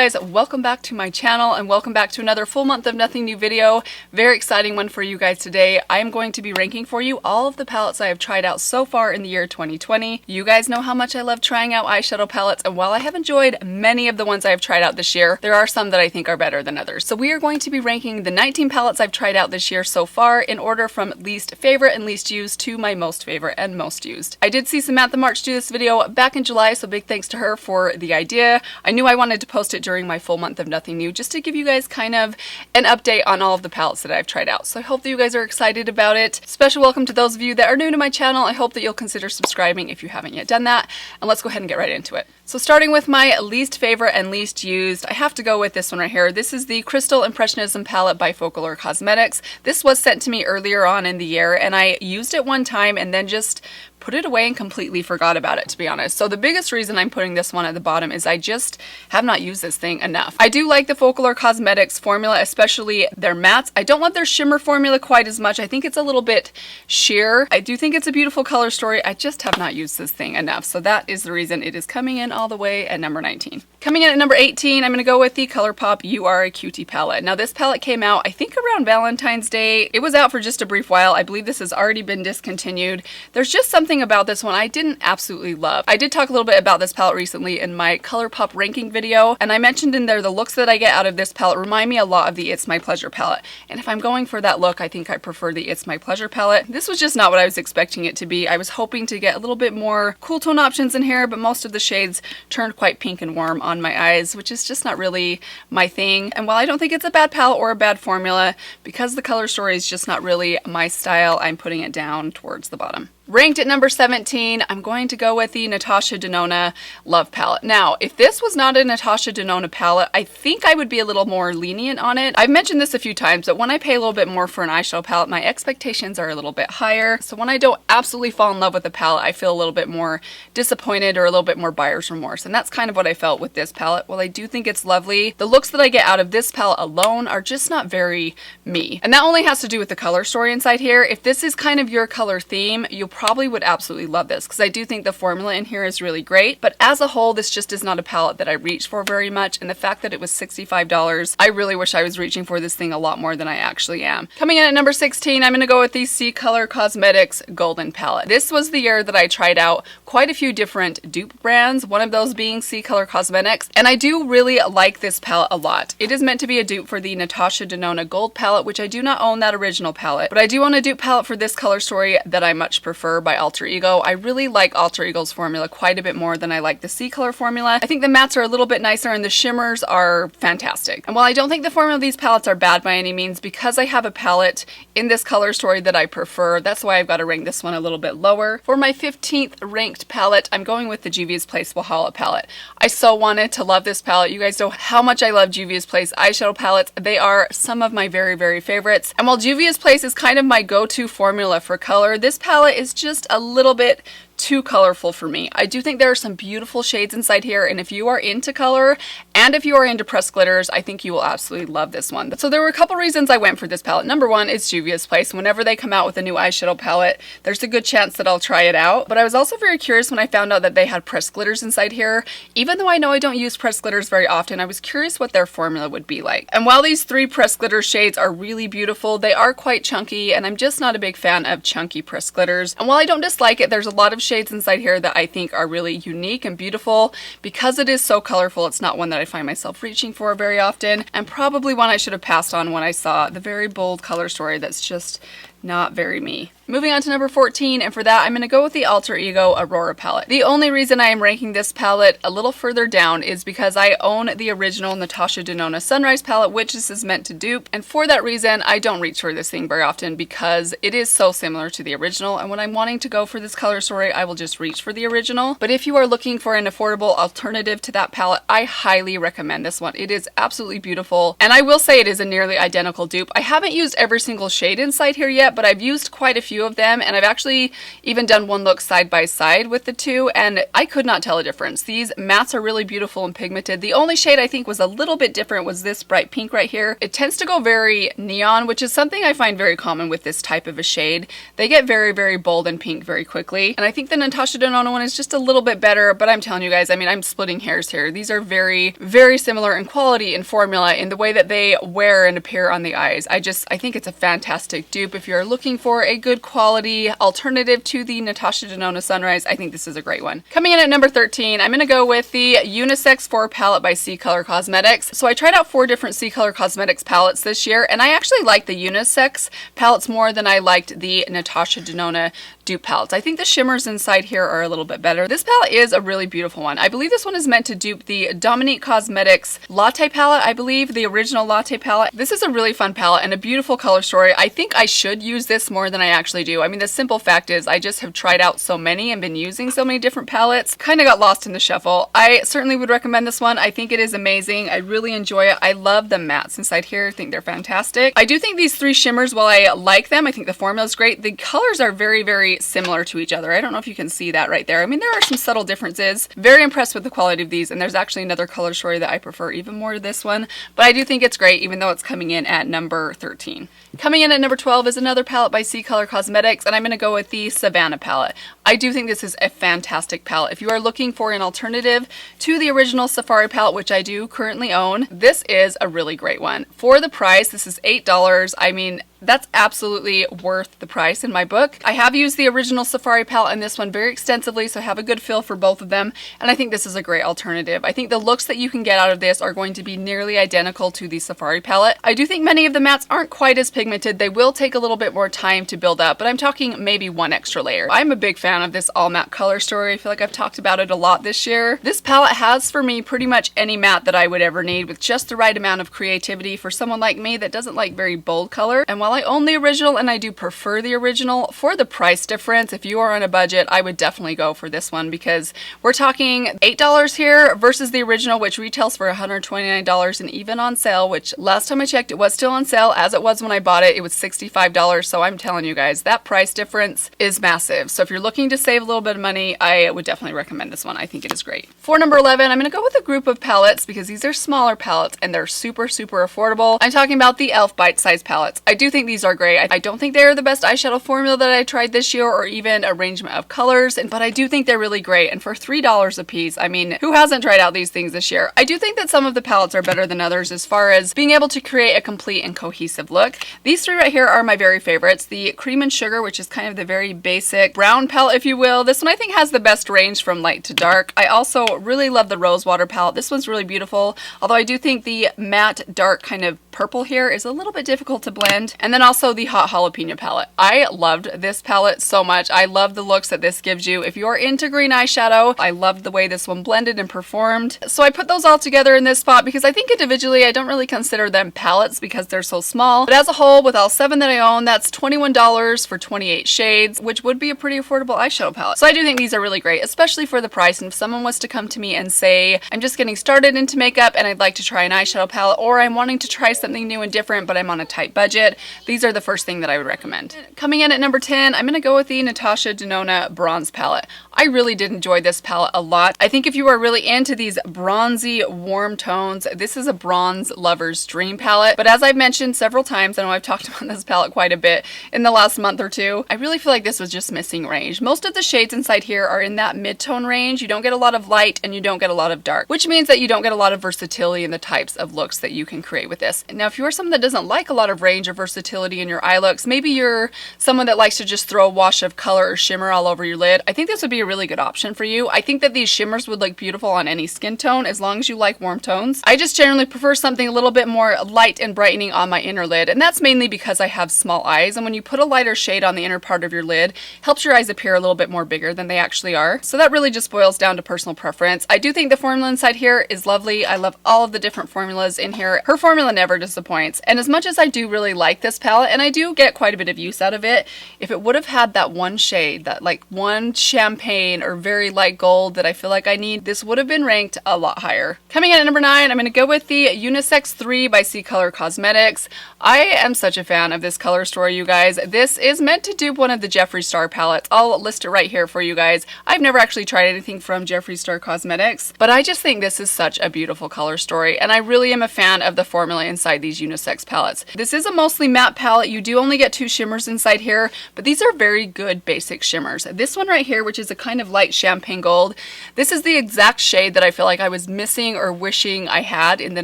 guys, welcome back to my channel and welcome back to another full month of nothing new video. Very exciting one for you guys today. I am going to be ranking for you all of the palettes I have tried out so far in the year 2020. You guys know how much I love trying out eyeshadow palettes, and while I have enjoyed many of the ones I have tried out this year, there are some that I think are better than others. So we are going to be ranking the 19 palettes I've tried out this year so far in order from least favorite and least used to my most favorite and most used. I did see Samantha March do this video back in July, so big thanks to her for the idea. I knew I wanted to post it during my full month of nothing new just to give you guys kind of an update on all of the palettes that I've tried out. So I hope that you guys are excited about it. Special welcome to those of you that are new to my channel. I hope that you'll consider subscribing if you haven't yet done that. And let's go ahead and get right into it. So starting with my least favorite and least used, I have to go with this one right here. This is the Crystal Impressionism palette by Colourpop. This was sent to me earlier on in the year and I used it one time and then just put it away and completely forgot about it, to be honest. So the biggest reason I'm putting this one at the bottom is I just have not used this thing enough. I do like the Colourpop formula, especially their mattes. I don't love their shimmer formula quite as much. I think it's a little bit sheer. I do think it's a beautiful color story. I just have not used this thing enough. So that is the reason it is coming in all the way at number 19. Coming in at number 18, I'm going to go with the Colourpop URAQT palette. Now this palette came out, I think around Valentine's Day. It was out for just a brief while. I believe this has already been discontinued. There's just something about this one I didn't absolutely love. I did talk a little bit about this palette recently in my Colourpop ranking video, and I mentioned in there the looks that I get out of this palette remind me a lot of the It's My Pleasure palette. And if I'm going for that look, I think I prefer the It's My Pleasure palette. This was just not what I was expecting it to be. I was hoping to get a little bit more cool tone options in here, but most of the shades turned quite pink and warm on my eyes, which is just not really my thing. And while I don't think it's a bad palette or a bad formula, because the color story is just not really my style, I'm putting it down towards the bottom. Ranked at number 17, I'm going to go with the Natasha Denona Love Palette. Now, if this was not a Natasha Denona palette, I think I would be a little more lenient on it. I've mentioned this a few times, but when I pay a little bit more for an eyeshadow palette, my expectations are a little bit higher. So when I don't absolutely fall in love with the palette, I feel a little bit more disappointed or a little bit more buyer's remorse. And that's kind of what I felt with this palette. While I do think it's lovely, the looks that I get out of this palette alone are just not very me. And that only has to do with the color story inside here. If this is kind of your color theme, you'll probably would absolutely love this because I do think the formula in here is really great, but as a whole this just is not a palette that I reach for very much, and the fact that it was $65, I really wish I was reaching for this thing a lot more than I actually am. Coming in at number 16, I'm going to go with the C Color Cosmetics Golden Palette. This was the year that I tried out quite a few different dupe brands, one of those being C Color Cosmetics, and I do really like this palette a lot. It is meant to be a dupe for the Natasha Denona Gold palette, which I do not own that original palette, but I do own a dupe palette for this color story that I much prefer by Alter Ego. I really like Alter Ego's formula quite a bit more than I like the C Color formula. I think the mattes are a little bit nicer and the shimmers are fantastic. And while I don't think the formula of these palettes are bad by any means, because I have a palette in this color story that I prefer, that's why I've got to rank this one a little bit lower. For my 15th ranked palette, I'm going with the Juvia's Place Valhalla palette. I so wanted to love this palette. You guys know how much I love Juvia's Place eyeshadow palettes. They are some of my very, very favorites. And while Juvia's Place is kind of my go-to formula for color, this palette is just a little bit too colorful for me. I do think there are some beautiful shades inside here, and if you are into color and if you are into pressed glitters, I think you will absolutely love this one. So there were a couple reasons I went for this palette. Number one, it's Juvia's Place. Whenever they come out with a new eyeshadow palette, there's a good chance that I'll try it out. But I was also very curious when I found out that they had pressed glitters inside here. Even though I know I don't use pressed glitters very often, I was curious what their formula would be like. And while these three pressed glitter shades are really beautiful, they are quite chunky, and I'm just not a big fan of chunky pressed glitters. And while I don't dislike it, there's a lot of shades inside here that I think are really unique and beautiful. Because it is so colorful, it's not one that I find myself reaching for very often, and probably one I should have passed on when I saw the very bold color story that's just not very me. Moving on to number 14, and for that I'm going to go with the Alter Ego Aurora palette. The only reason I am ranking this palette a little further down is because I own the original Natasha Denona Sunrise palette, which this is meant to dupe, and for that reason I don't reach for this thing very often because it is so similar to the original, and when I'm wanting to go for this color story I will just reach for the original. But if you are looking for an affordable alternative to that palette, I highly recommend this one. It is absolutely beautiful, and I will say it is a nearly identical dupe. I haven't used every single shade inside here yet, yet, but I've used quite a few of them, and I've actually even done one look side by side with the two, and I could not tell a difference. These mattes are really beautiful and pigmented. The only shade I think was a little bit different was this bright pink right here. It tends to go very neon, which is something I find very common with this type of a shade. They get very, very bold and pink very quickly, and I think the Natasha Denona one is just a little bit better, but I'm telling you guys, I mean, I'm splitting hairs here. These are very, very similar in quality and formula in the way that they wear and appear on the eyes. I think it's a fantastic dupe. If you're looking for a good quality alternative to the Natasha Denona Sunrise, I think this is a great one. Coming in at number 13, I'm going to go with the Unisex 4 palette by C Color Cosmetics. So I tried out 4 different C Color Cosmetics palettes this year, and I actually liked the Unisex palettes more than I liked the Natasha Denona dupe palettes. I think the shimmers inside here are a little bit better. This palette is a really beautiful one. I believe this one is meant to dupe the Dominique Cosmetics Latte palette, I believe, the original Latte palette. This is a really fun palette and a beautiful color story. I think I should use this more than I actually do. I mean, the simple fact is I just have tried out so many and been using so many different palettes, kind of got lost in the shuffle. I certainly would recommend this one. I think it is amazing. I really enjoy it. I love the mattes inside here. I think they're fantastic. I do think these 3 shimmers, while I like them, I think the formula is great. The colors are very, very similar to each other. I don't know if you can see that right there. I mean, there are some subtle differences. Very impressed with the quality of these, and there's actually another color story that I prefer even more to this one, but I do think it's great even though it's coming in at number 13. Coming in at number 12 is another palette by C Color Cosmetics, and I'm going to go with the Savannah palette. I do think this is a fantastic palette. If you are looking for an alternative to the original Safari palette, which I do currently own, this is a really great one. For the price, this is $8. I mean, that's absolutely worth the price in my book. I have used the original Safari palette and this one very extensively, so I have a good feel for both of them, and I think this is a great alternative. I think the looks that you can get out of this are going to be nearly identical to the Safari palette. I do think many of the mattes aren't quite as pigmented. They will take a little bit more time to build up, but I'm talking maybe 1 extra layer. I'm a big fan of this all matte color story. I feel like I've talked about it a lot this year. This palette has for me pretty much any matte that I would ever need, with just the right amount of creativity for someone like me that doesn't like very bold color. And while I own the original and I do prefer the original, for the price difference, if you are on a budget, I would definitely go for this one, because we're talking $8 here versus the original, which retails for $129, and even on sale, which last time I checked it was still on sale, as it was when I bought it, it was $65. So I'm telling you guys, that price difference is massive. So if you're looking to save a little bit of money, I would definitely recommend this one. I think it is great. For number 11, I'm going to go with a group of palettes because these are smaller palettes and they're super, super affordable. I'm talking about the e.l.f. bite-size palettes. I do think these are great. I don't think they're the best eyeshadow formula that I tried this year, or even arrangement of colors, but I do think they're really great. And for $3 a piece, I mean, who hasn't tried out these things this year? I do think that some of the palettes are better than others as far as being able to create a complete and cohesive look. These 3 right here are my very favorites. The Cream and Sugar, which is kind of the very basic brown palette, if you will. This one I think has the best range from light to dark. I also really love the Rosewater palette. This one's really beautiful, although I do think the matte dark kind of purple here is a little bit difficult to blend. And then also the Hot Jalapeno palette. I loved this palette so much. I love the looks that this gives you. If you're into green eyeshadow, I loved the way this one blended and performed. So I put those all together in this spot because I think individually I don't really consider them palettes because they're so small. But as a whole, with all 7 that I own, that's $21 for 28 shades, which would be a pretty affordable eyeshadow palette. So I do think these are really great, especially for the price. And if someone was to come to me and say, I'm just getting started into makeup and I'd like to try an eyeshadow palette, or I'm wanting to try something new and different but I'm on a tight budget, these are the first thing that I would recommend. Coming in at number 10, I'm going to go with the Natasha Denona Bronze palette. I really did enjoy this palette a lot. I think if you are really into these bronzy, warm tones, this is a bronze lover's dream palette. But as I've mentioned several times, I know I've talked about this palette quite a bit in the last month or two, I really feel like this was just missing range. Most of the shades inside here are in that mid-tone range. You don't get a lot of light and you don't get a lot of dark, which means that you don't get a lot of versatility in the types of looks that you can create with this. Now, if you're someone that doesn't like a lot of range or versatility in your eye looks, maybe you're someone that likes to just throw a wash of color or shimmer all over your lid, I think this would be a really good option for you. I think that these shimmers would look beautiful on any skin tone as long as you like warm tones. I just generally prefer something a little bit more light and brightening on my inner lid, and that's mainly because I have small eyes, and when you put a lighter shade on the inner part of your lid, helps your eyes appear a little bit more bigger than they actually are. So that really just boils down to personal preference. I do think the formula inside here is lovely. I love all of the different formulas in here. Her formula never disappoints, and as much as I do really like this palette, and I do get quite a bit of use out of it, if it would have had that one shade, that like one champagne champagne or very light gold that I feel like I need, this would have been ranked a lot higher. Coming in at number 9, I'm going to go with the Unisex 3 by Color Cosmetics. I am such a fan of this color story, you guys. This is meant to dupe one of the Jeffree Star palettes. I'll list it right here for you guys. I've never actually tried anything from Jeffree Star Cosmetics, but I just think this is such a beautiful color story, and I really am a fan of the formula inside these unisex palettes. This is a mostly matte palette. You do only get 2 shimmers inside here, but these are very good basic shimmers. This one right here, which is a kind of light champagne gold, this is the exact shade that I feel like I was missing or wishing I had in the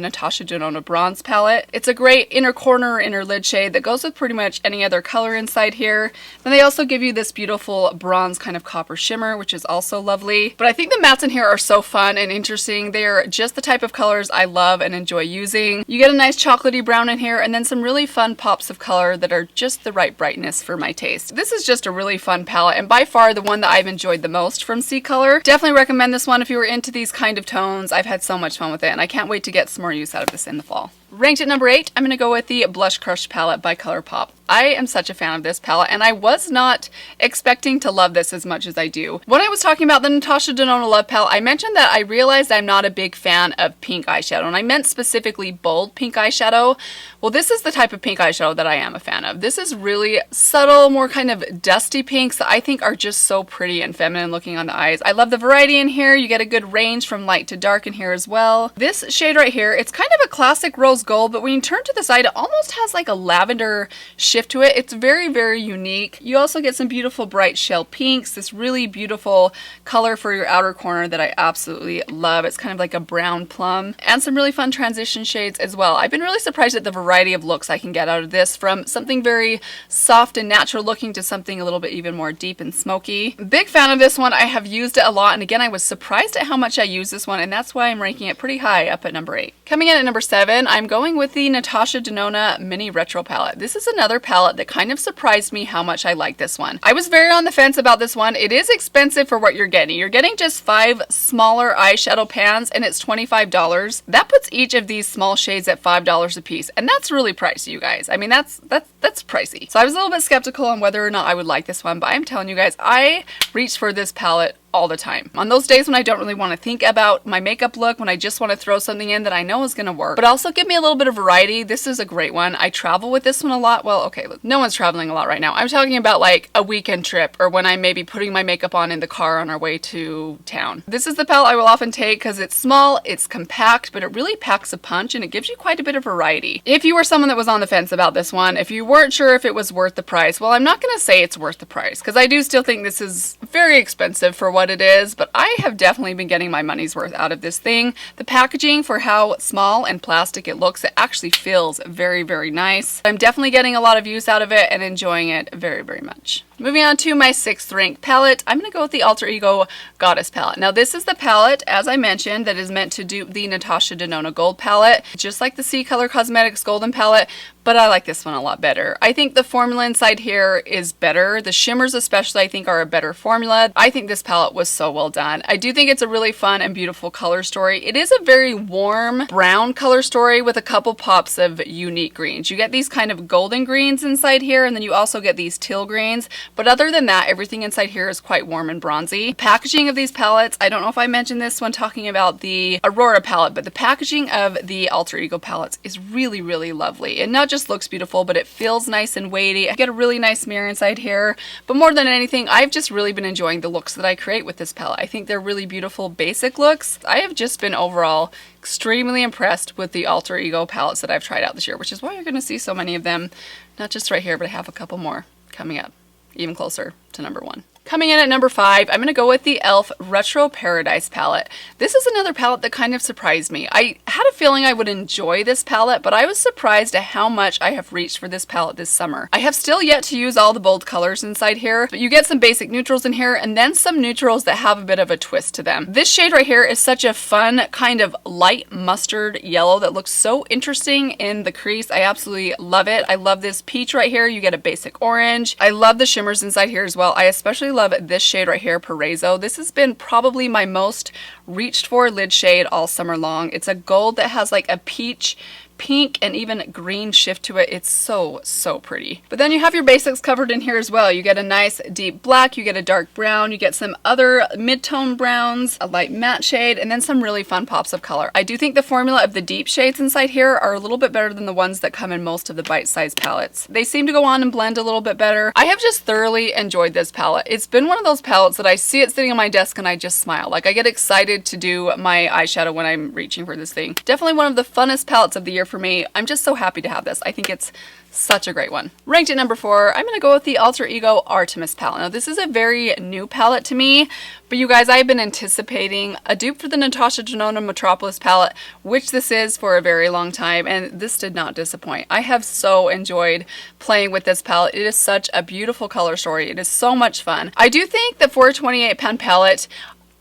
Natasha Denona bronze palette. It's a great inner corner, inner lid shade that goes with pretty much any other color inside here. Then they also give you this beautiful bronze kind of copper shimmer, which is also lovely. But I think the mattes in here are so fun and interesting. They're just the type of colors I love and enjoy using. You get a nice chocolatey brown in here, and then some really fun pops of color that are just the right brightness for my taste. This is just a really fun palette, and by far the one that I've enjoyed the most from Color. Definitely recommend this one if you were into these kind of tones. I've had so much fun with it, and I can't wait to get some more use out of this in the fall. Ranked at number 8, I'm going to go with the Blush Crush palette by Colourpop. I am such a fan of this palette, and I was not expecting to love this as much as I do. When I was talking about the Natasha Denona Love palette, I mentioned that I realized I'm not a big fan of pink eyeshadow, and I meant specifically bold pink eyeshadow. Well, this is the type of pink eyeshadow that I am a fan of. This is really subtle, more kind of dusty pinks that I think are just so pretty and feminine looking on the eyes. I love the variety in here. You get a good range from light to dark in here as well. This shade right here, it's kind of a classic rose gold, but when you turn to the side, it almost has like a lavender shift to it. It's very, very unique. You also get some beautiful bright shell pinks, this really beautiful color for your outer corner that I absolutely love. It's kind of like a brown plum, and some really fun transition shades as well. I've been really surprised at the variety of looks I can get out of this, from something very soft and natural looking to something a little bit even more deep and smoky. Big fan of this one. I have used it a lot, and again, I was surprised at how much I use this one, and that's why I'm ranking it pretty high up at number 8. Coming in at number 7, I'm going with the Natasha Denona Mini Retro palette. This is another palette that kind of surprised me how much I like this one. I was very on the fence about this one. It is expensive for what you're getting. You're getting just 5 smaller eyeshadow pans, and it's $25. That puts each of these small shades at $5 a piece, and that's really pricey, you guys. I mean, that's pricey. So I was a little bit skeptical on whether or not I would like this one, but I'm telling you guys, I reached for this palette all the time. On those days when I don't really want to think about my makeup look, when I just want to throw something in that I know is going to work, but also give me a little bit of variety, this is a great one. I travel with this one a lot. Well, okay, look, no one's traveling a lot right now. I'm talking about like a weekend trip, or when I'm maybe putting my makeup on in the car on our way to town. This is the palette I will often take because it's small, it's compact, but it really packs a punch, and it gives you quite a bit of variety. If you were someone that was on the fence about this one, if you weren't sure if it was worth the price, well, I'm not going to say it's worth the price, because I do still think this is very expensive for what it is, but I have definitely been getting my money's worth out of this thing. The packaging, for how small and plastic it looks, it actually feels very, very nice. I'm definitely getting a lot of use out of it and enjoying it very, very much. Moving on to my 6th ranked palette, I'm going to go with the Alter Ego Goddess palette. Now, this is the palette, as I mentioned, that is meant to dupe the Natasha Denona Gold palette, just like the Color Cosmetics Golden palette, but I like this one a lot better. I think the formula inside here is better. The shimmers especially, I think, are a better formula. I think this palette was so well done. I do think it's a really fun and beautiful color story. It is a very warm brown color story with a couple pops of unique greens. You get these kind of golden greens inside here, and then you also get these teal greens. But other than that, everything inside here is quite warm and bronzy. Packaging of these palettes, I don't know if I mentioned this when talking about the Aurora palette, but the packaging of the Alter Ego palettes is really, really lovely. It not just looks beautiful, but it feels nice and weighty. I get a really nice mirror inside here. But more than anything, I've just really been enjoying the looks that I create with this palette. I think they're really beautiful basic looks. I have just been overall extremely impressed with the Alter Ego palettes that I've tried out this year, which is why you're going to see so many of them. Not just right here, but I have a couple more coming up, even closer to number 1. Coming in at number 5, I'm going to go with the e.l.f. Retro Paradise palette. This is another palette that kind of surprised me. I had a feeling I would enjoy this palette, but I was surprised at how much I have reached for this palette this summer. I have still yet to use all the bold colors inside here, but you get some basic neutrals in here, and then some neutrals that have a bit of a twist to them. This shade right here is such a fun kind of light mustard yellow that looks so interesting in the crease. I absolutely love it. I love this peach right here. You get a basic orange. I love the shimmers inside here as well. I especially love this shade right here, Paraiso. This has been probably my most reached for lid shade all summer long. It's a gold that has like a peach pink and even green shift to it. It's so, so pretty. But then you have your basics covered in here as well. You get a nice deep black, you get a dark brown, you get some other mid-tone browns, a light matte shade, and then some really fun pops of color. I do think the formula of the deep shades inside here are a little bit better than the ones that come in most of the bite-sized palettes. They seem to go on and blend a little bit better. I have just thoroughly enjoyed this palette. It's been one of those palettes that I see it sitting on my desk and I just smile. Like, I get excited to do my eyeshadow when I'm reaching for this thing. Definitely one of the funnest palettes of the year for me. I'm just so happy to have this. I think it's such a great one. Ranked at number 4, I'm going to go with the Alter Ego Artemis palette. Now, this is a very new palette to me, but you guys, I've been anticipating a dupe for the Natasha Denona Metropolis palette, which this is, for a very long time, and this did not disappoint. I have so enjoyed playing with this palette. It is such a beautiful color story. It is so much fun. I do think that for a 28-pound palette,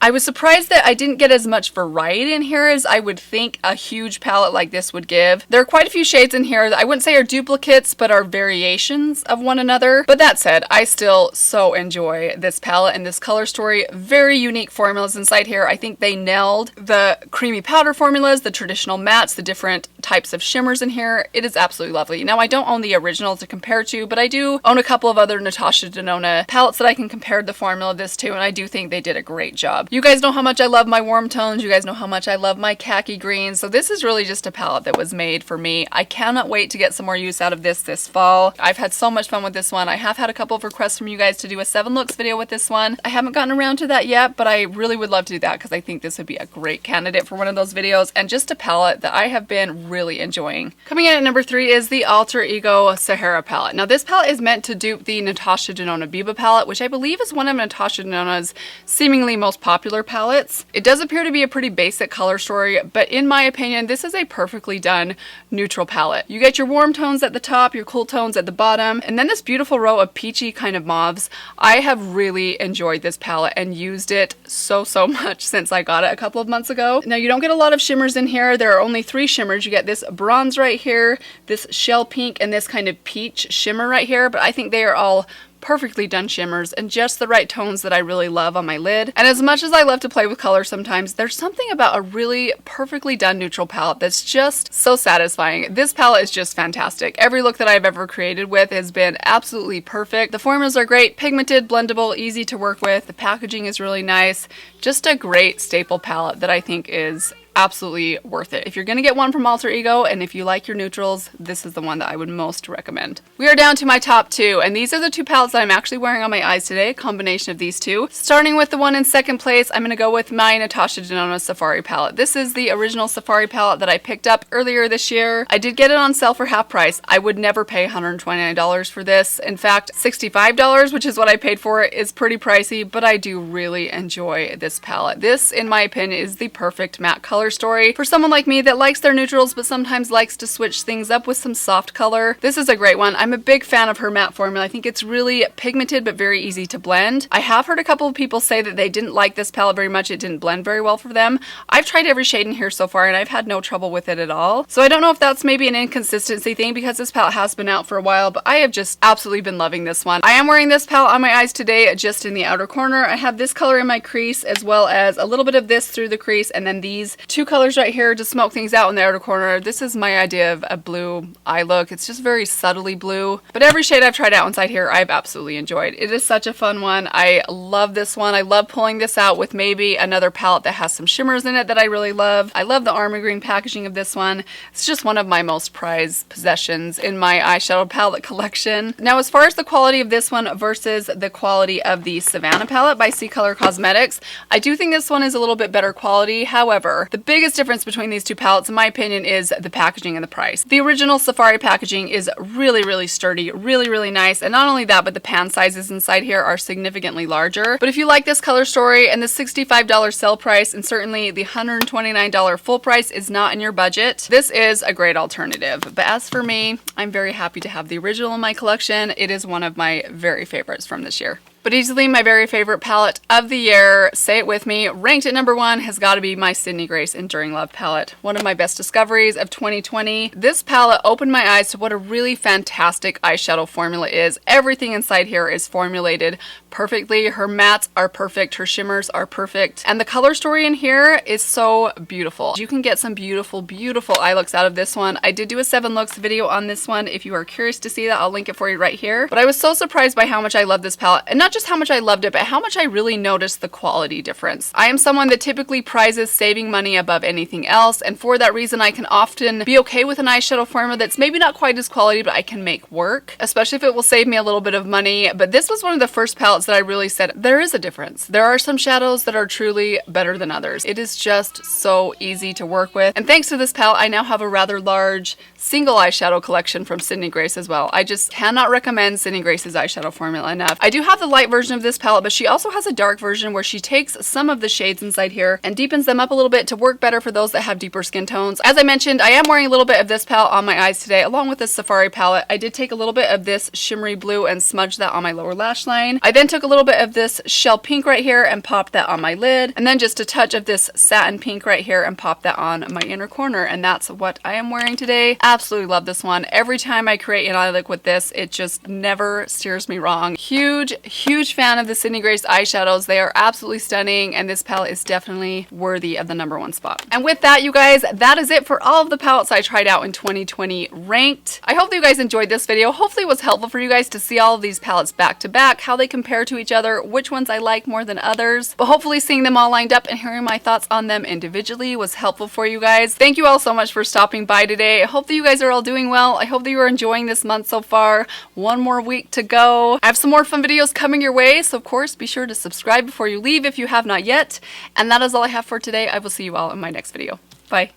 I was surprised that I didn't get as much variety in here as I would think a huge palette like this would give. There are quite a few shades in here that I wouldn't say are duplicates, but are variations of one another. But that said, I still so enjoy this palette and this color story. Very unique formulas inside here. I think they nailed the creamy powder formulas, the traditional mattes, the different types of shimmers in here. It is absolutely lovely. Now, I don't own the original to compare to, but I do own a couple of other Natasha Denona palettes that I can compare the formula of this to, and I do think they did a great job. You guys know how much I love my warm tones. You guys know how much I love my khaki greens. So this is really just a palette that was made for me. I cannot wait to get some more use out of this fall. I've had so much fun with this one. I have had a couple of requests from you guys to do a 7 looks video with this one. I haven't gotten around to that yet, but I really would love to do that because I think this would be a great candidate for one of those videos, and just a palette that I have been really enjoying. Coming in at number 3 is the Alter Ego Sahara palette. Now, this palette is meant to dupe the Natasha Denona Biba palette, which I believe is one of Natasha Denona's seemingly most popular palettes. It does appear to be a pretty basic color story, but in my opinion, this is a perfectly done neutral palette. You get your warm tones at the top, your cool tones at the bottom, and then this beautiful row of peachy kind of mauves. I have really enjoyed this palette and used it so much since I got it a couple of months ago. Now, you don't get a lot of shimmers in here. There are only 3 shimmers. You get this bronze right here, this shell pink, and this kind of peach shimmer right here, but I think they are all perfectly done shimmers and just the right tones that I really love on my lid. And as much as I love to play with color sometimes, there's something about a really perfectly done neutral palette that's just so satisfying. This palette is just fantastic. Every look that I've ever created with has been absolutely perfect. The formulas are great, pigmented, blendable, easy to work with. The packaging is really nice. Just a great staple palette that I think is absolutely worth it. If you're gonna get one from Alter Ego and if you like your neutrals, this is the one that I would most recommend. We are down to my top 2, and these are the 2 palettes that I'm actually wearing on my eyes today, a combination of these 2. Starting with the one in second place, I'm gonna go with my Natasha Denona Safari palette. This is the original Safari palette that I picked up earlier this year. I did get it on sale for half price. I would never pay $129 for this. In fact, $65, which is what I paid for it, is pretty pricey, but I do really enjoy this palette. This, in my opinion, is the perfect matte color story for someone like me that likes their neutrals but sometimes likes to switch things up with some soft color. This is a great one. I'm a big fan of her matte formula. I think it's really pigmented but very easy to blend. I have heard a couple of people say that they didn't like this palette very much. It didn't blend very well for them. I've tried every shade in here so far and I've had no trouble with it at all. So I don't know if that's maybe an inconsistency thing because this palette has been out for a while, but I have just absolutely been loving this one. I am wearing this palette on my eyes today just in the outer corner. I have this color in my crease as well as a little bit of this through the crease, and then these 2 colors right here to smoke things out in the outer corner. This is my idea of a blue eye look. It's just very subtly blue, but every shade I've tried out inside here I've absolutely enjoyed. It is such a fun one. I love this one. I love pulling this out with maybe another palette that has some shimmers in it that I really love. I love the army green packaging of this one. It's just one of my most prized possessions in my eyeshadow palette collection. Now, as far as the quality of this one versus the quality of the Savannah palette by C Color Cosmetics, I do think this one is a little bit better quality. However, the biggest difference between these 2 palettes, in my opinion, is the packaging and the price. The original Safari packaging is really sturdy, really nice, and not only that, but the pan sizes inside here are significantly larger. But if you like this color story and the $65 sale price, and certainly the $129 full price is not in your budget, this is a great alternative. But as for me, I'm very happy to have the original in my collection. It is one of my very favorites from this year. But easily my very favorite palette of the year, say it with me, ranked at number 1 has got to be my Sydney Grace Enduring Love palette. One of my best discoveries of 2020. This palette opened my eyes to what a really fantastic eyeshadow formula is. Everything inside here is formulated perfectly. Her mattes are perfect, her shimmers are perfect, and the color story in here is so beautiful. You can get some beautiful, beautiful eye looks out of this one. I did do a 7 looks video on this one. If you are curious to see that, I'll link it for you right here. But I was so surprised by how much I love this palette, and not just how much I loved it, but how much I really noticed the quality difference. I am someone that typically prizes saving money above anything else, and for that reason I can often be okay with an eyeshadow formula that's maybe not quite as quality, but I can make work, especially if it will save me a little bit of money. But this was one of the first palettes that I really said there is a difference. There are some shadows that are truly better than others. It is just so easy to work with, and thanks to this palette I now have a rather large single eyeshadow collection from Sydney Grace as well. I just cannot recommend Sydney Grace's eyeshadow formula enough. I do have the light version of this palette, but she also has a dark version where she takes some of the shades inside here and deepens them up a little bit to work better for those that have deeper skin tones. As I mentioned, I am wearing a little bit of this palette on my eyes today along with this Safari palette. I did take a little bit of this shimmery blue and smudge that on my lower lash line. I then took a little bit of this shell pink right here and popped that on my lid, and then just a touch of this satin pink right here and popped that on my inner corner, and that's what I am wearing today. Absolutely love this one. Every time I create an eye look with this, it just never steers me wrong. Huge fan of the Sydney Grace eyeshadows. They are absolutely stunning, and this palette is definitely worthy of the number 1 spot. And with that, you guys, that is it for all of the palettes I tried out in 2020 ranked. I hope that you guys enjoyed this video. Hopefully it was helpful for you guys to see all of these palettes back to back, how they compare to each other, which ones I like more than others. But hopefully seeing them all lined up and hearing my thoughts on them individually was helpful for you guys. Thank you all so much for stopping by today. I hope that you guys are all doing well. I hope that you are enjoying this month so far. One more week to go. I have some more fun videos coming your way, so of course be sure to subscribe before you leave if you have not yet. And that is all I have for today. I will see you all in my next video. Bye.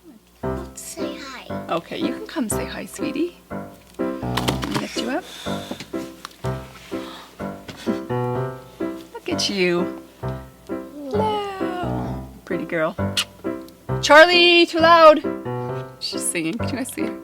Say hi. Okay, you can come say hi, sweetie. Let me lift you up. Look at you. Hello. Pretty girl. Charlie, too loud. She's singing. Can you guys see her?